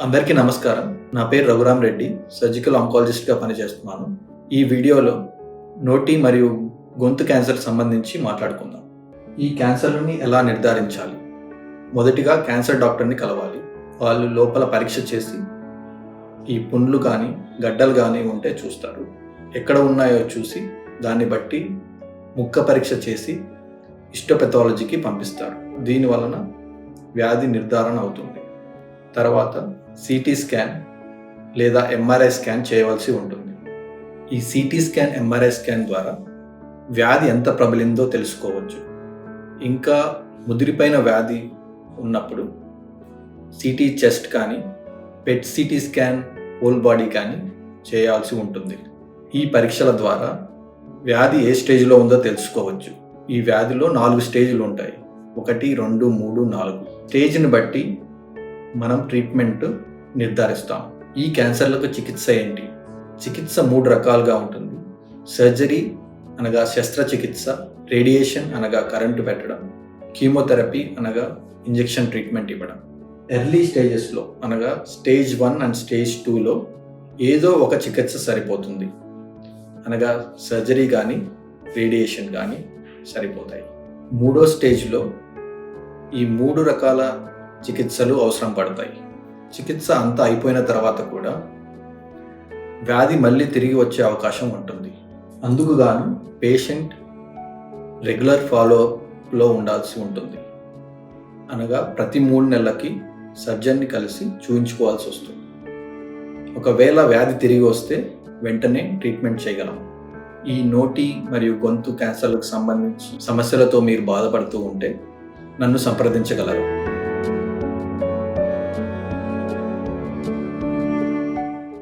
అందరికీ నమస్కారం. నా పేరు రఘురామ్ రెడ్డి, సర్జికల్ ఆంకాలజిస్ట్గా పనిచేస్తున్నాను. ఈ వీడియోలో నోటి మరియు గొంతు క్యాన్సర్కి సంబంధించి మాట్లాడుకుందాం. ఈ క్యాన్సర్ని ఎలా నిర్ధారించాలి? మొదటిగా క్యాన్సర్ డాక్టర్ని కలవాలి. వాళ్ళు లోపల పరీక్ష చేసి ఈ పుండ్లు కానీ గడ్డలు కానీ ఉంటే చూస్తారు. ఎక్కడ ఉన్నాయో చూసి దాన్ని బట్టి ముక్క పరీక్ష చేసి హిస్టోపెథాలజీకి పంపిస్తారు. దీని వలన వ్యాధి నిర్ధారణ అవుతుంది. తర్వాత సిటీ స్కాన్ లేదా ఎంఆర్ఐ స్కాన్ చేయవలసి ఉంటుంది. ఈ సిటీ స్కాన్, ఎంఆర్ఐ స్కాన్ ద్వారా వ్యాధి ఎంత ప్రబలిందో తెలుసుకోవచ్చు. ఇంకా ముదిరిపోయిన వ్యాధి ఉన్నప్పుడు సిటీ చెస్ట్ కానీ, PET CT scan whole body కానీ చేయాల్సి ఉంటుంది. ఈ పరీక్షల ద్వారా వ్యాధి ఏ స్టేజ్లో ఉందో తెలుసుకోవచ్చు. ఈ వ్యాధిలో 4 స్టేజ్లు ఉంటాయి. 1, 2, 3, 4 స్టేజ్ని బట్టి మనం ట్రీట్మెంట్ నిర్ధారిస్తాం. ఈ క్యాన్సర్లకు చికిత్స ఏంటి? చికిత్స 3 రకాలుగా ఉంటుంది. సర్జరీ అనగా శస్త్రచికిత్స, రేడియేషన్ అనగా కరెంటు పెట్టడం, కీమోథెరపీ అనగా ఇంజెక్షన్ ట్రీట్మెంట్ ఇవ్వడం. ఎర్లీ స్టేజెస్లో అనగా స్టేజ్ 1 అండ్ స్టేజ్ 2లో ఏదో ఒక చికిత్స సరిపోతుంది. అనగా సర్జరీ కానీ రేడియేషన్ కానీ సరిపోతాయి. 3వ స్టేజ్లో ఈ 3 రకాల చికిత్సలు అవసరం పడతాయి. చికిత్స అంతా అయిపోయిన తర్వాత కూడా వ్యాధి మళ్ళీ తిరిగి వచ్చే అవకాశం ఉంటుంది. అందుకు గాను పేషెంట్ రెగ్యులర్ ఫాలోఅప్లో ఉండాల్సి ఉంటుంది. అనగా ప్రతి 3 నెలలకి సర్జన్ని కలిసి చూయించుకోవాల్సి వస్తుంది. ఒకవేళ వ్యాధి తిరిగి వస్తే వెంటనే ట్రీట్మెంట్ చేయగలం. ఈ నోటి మరియు గొంతు క్యాన్సర్లకు సంబంధించి సమస్యలతో మీరు బాధపడుతూ ఉంటే నన్ను సంప్రదించగలరు.